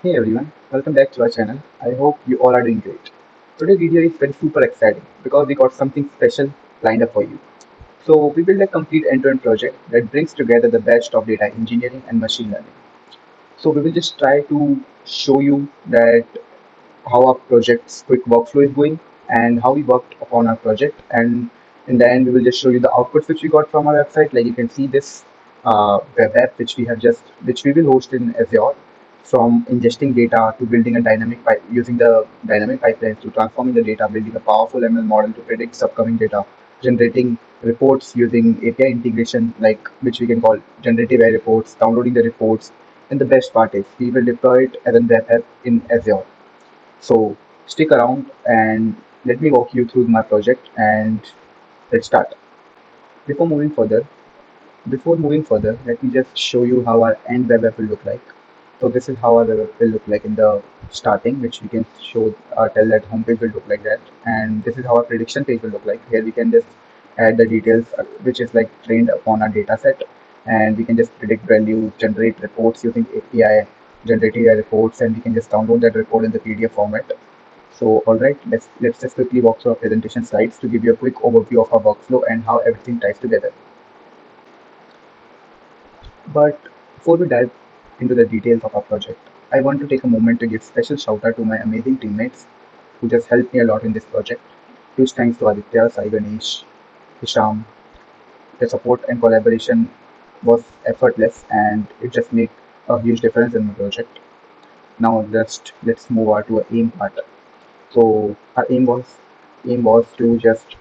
Hey everyone, welcome back to our channel. I hope you all are doing great. Today's video is very super exciting because we got something special lined up for you. So we built a complete end-to-end project that brings together the best of data engineering and machine learning. So we will just try to show you that how our project's quick workflow is going and how we worked upon our project. And in the end, we will just show you the outputs which we got from our website. Like you can see this web app which we will host in Azure, from ingesting data to building a dynamic pipe using the dynamic pipelines to transforming the data, building a powerful ML model to predict upcoming data, generating reports using API integration, like which we can call generative AI reports, downloading the reports, and the best part is we will deploy it as a web app in Azure. So stick around and let me walk you through my project and let's start. Before moving further, let me just show you how our end web app will look like. So this is how our web app will look like in the starting, which we can show, tell that homepage will look like that. And this is how our prediction page will look like. Here we can just add the details, which is like trained upon our data set. And we can just predict values, generate reports using API, generate AI reports, and we can just download that report in the PDF format. So, all right, let's just quickly walk through our presentation slides to give you a quick overview of our workflow and how everything ties together. But before we dive into the details of our project, I want to take a moment to give special shout out to my amazing teammates who just helped me a lot in this project. Huge thanks to Aditya, Sai Ganesh, Hisham. The support and collaboration was effortless and it just made a huge difference in my project. Now just let's move on to our aim part. So our aim was to just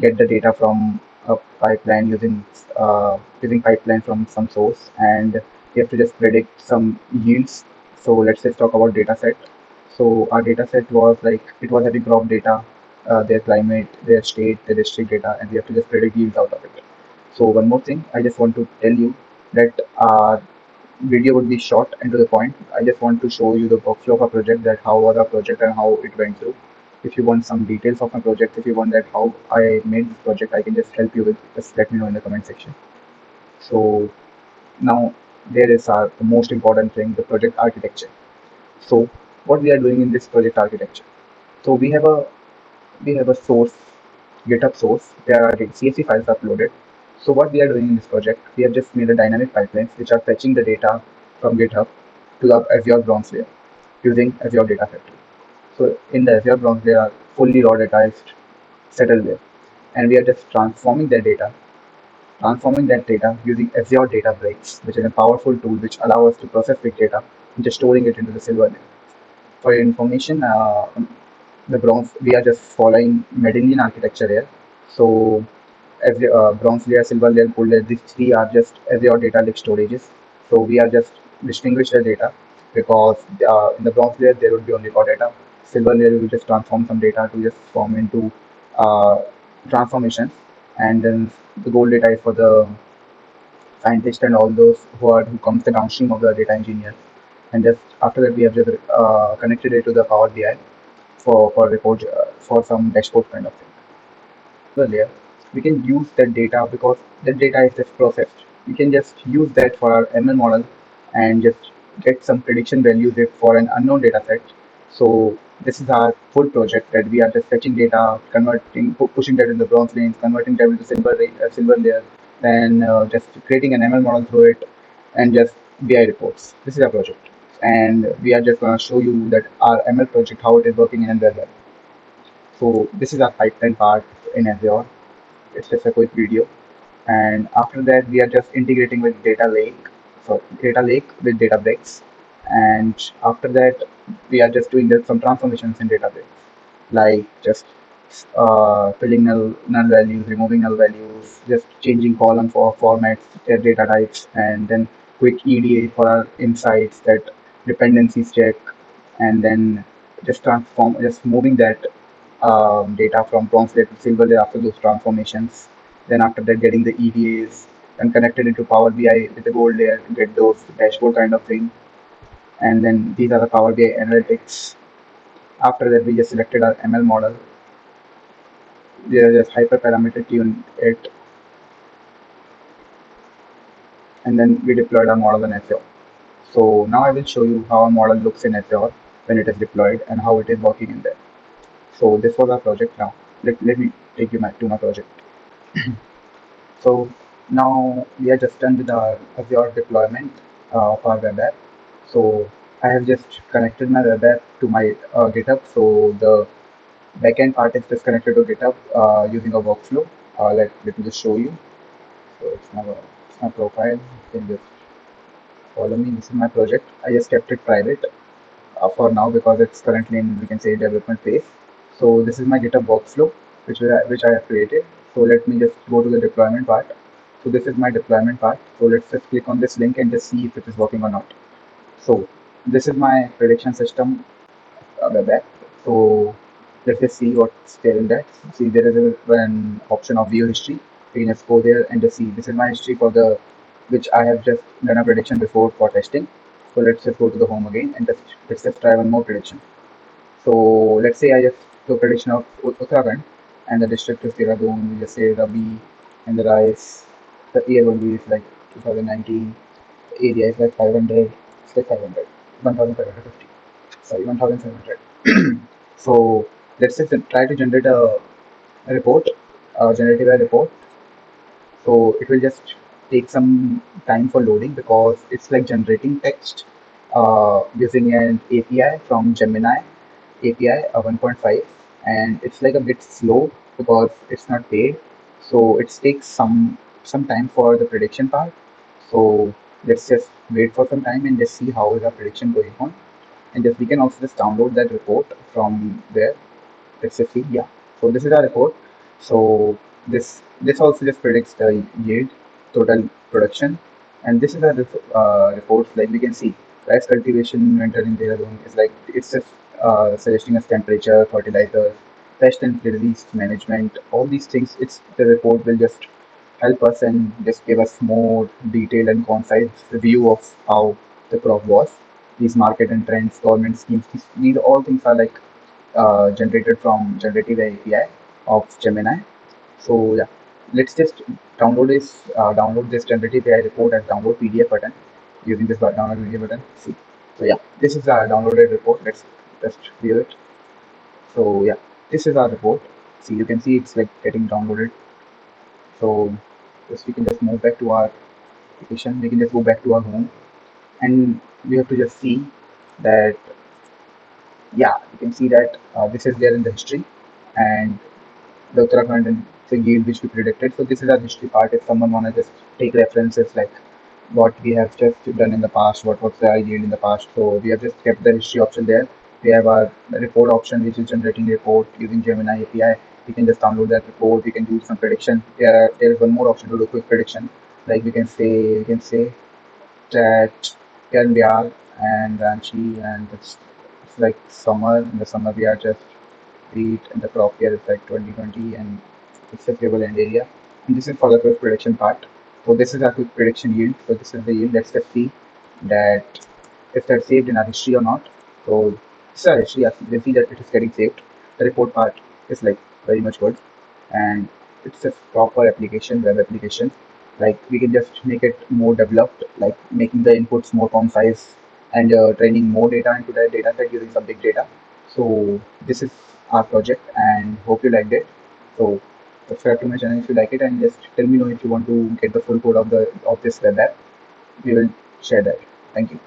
get the data from a pipeline using pipeline from some source, and we have to just predict some yields. So let's just talk about data set. So our data set was like it was having crop data, their climate, their state, their district data, and we have to just predict yields out of it. So one more thing, I just want to tell you that our video would be short and to the point. I just want to show you the workflow of a project, that how was our project and how it went through. If you want some details of my project, if you want that how I made this project, I can just help you with. Just let me know in the comment section. So now there is our the most important thing, the project architecture. So what we are doing in this project architecture. So we have a source, GitHub source, where our CSV files are uploaded. So what we are doing in this project, we have just made a dynamic pipelines which are fetching the data from GitHub to the Azure Bronze layer using Azure Data Factory. So in the Azure Bronze layer are fully raw datized settled layer, and we are just transforming that data using Azure Databricks, which is a powerful tool which allows us to process big data and just storing it into the silver layer. For your information, the bronze we are just following Medallion architecture here. So as the bronze layer, silver layer, gold layer, these three are just as your data lake storages. So we are just distinguish the data because in the bronze layer there would be only raw data. Silver layer we will just transform some data to just form into uh, transformations, and then the gold data is for the scientists and all those who comes the downstream of the data engineer. And just after that we have just connected it to the Power BI for report for some dashboard kind of thing. The layer, we can use that data because that data is just processed. We can just use that for our ML model and just get some prediction values if for an unknown data set. So this is our full project that we are just fetching data, pushing that in the bronze lanes, converting that into silver layer, then just creating an ML model through it, and just BI reports. This is our project, and we are just going to show you that our ML project how it is working in Azure. So this is our pipeline part in Azure. It's just a quick video. And after that, we are just integrating with data lake. So data lake with Databricks. And after that, we are just doing some transformations in Databricks, like just filling null values, removing null values, just changing column for formats, data types, and then quick EDA for our insights, that dependencies check, and then just moving that data from bronze layer to silver layer after those transformations. Then after that, getting the EDAs and connected into Power BI with the gold layer to get those dashboard kind of thing. And then these are the Power BI analytics. After that, we just selected our ML model. We are just hyperparameter tuned it, and then we deployed our model in Azure. So now I will show you how a model looks in Azure when it is deployed and how it is working in there. So this was our project now. Let me take you to my project. So now we are just done with our Azure deployment of our web app. So I have just connected my web app to my GitHub. So the backend part is just connected to GitHub using a workflow. Let me just show you. So it's my profile. You can just follow me. This is my project. I just kept it private for now because it's currently in, we can say, development phase. So this is my GitHub workflow, which I have created. So let me just go to the deployment part. So this is my deployment part. So let's just click on this link and just see if it is working or not. So this is my prediction system web app. So let's just see what's there in that. See, there is an option of view history. We can just go there and just see. This is my history for the which I have just done a prediction before for testing. So let's just go to the home again and let's just try one more prediction. So let's say I just do a prediction of Uttarakhand and the district is Dehradun. We just say Rabi and the rice. The year will be like 2019. The area is like 500. It's like 500. 1,550. Sorry, 1,700. So let's just try to generate a report, generative a report. So it will just take some time for loading because it's like generating text using an API from Gemini API 1.5, and it's like a bit slow because it's not paid. So it takes some time for the prediction part. So let's just wait for some time and just see how is our prediction going on. And just we can also just download that report from there. Let's just see. Yeah. So this is our report. So this also just predicts the yield, total production, and this is our reports. Like we can see, rice cultivation inventory in Dehradun is like it's just suggesting us temperature, fertilizer, pest and disease management, all these things. It's the report will just help us and just give us more detailed and concise review of how the crop was. These market and trends, government schemes, these all things are like generated from generative API of Gemini. So yeah, let's just download this generative AI report as download PDF button using this download PDF button. See, so yeah, this is our downloaded report. Let's just view it. So yeah, this is our report. See, you can see it's like getting downloaded. So just we can just move back to our application. We can just go back to our home, and we have to just see that yeah, you can see that this is there in the history, and the Uttarakhand and the yield which we predicted. So this is our history part. If someone wanna just take references like what we have just done in the past, what was the yield in the past. So we have just kept the history option there. We have our report option which is generating report using Gemini API. We can just download that report. We can do some prediction. There is one more option to do quick prediction. Like we can say that here we are and Ranchi and it's like summer. In the summer we are just wheat and the crop year is like 2020 and it's a prevalent area. And this is for the quick prediction part. So this is our quick prediction yield. So this is the yield. Let's just see that if that's saved in our history or not. So this is our history. Yes, you can see that it is getting saved. The report part is like very much good, and it's a proper application, web application. Like we can just make it more developed, like making the inputs more concise and training more data into that data set using some big data. So this is our project and hope you liked it. So subscribe to my channel if you like it and just tell me know if you want to get the full code of this web app. We will share that. Thank you.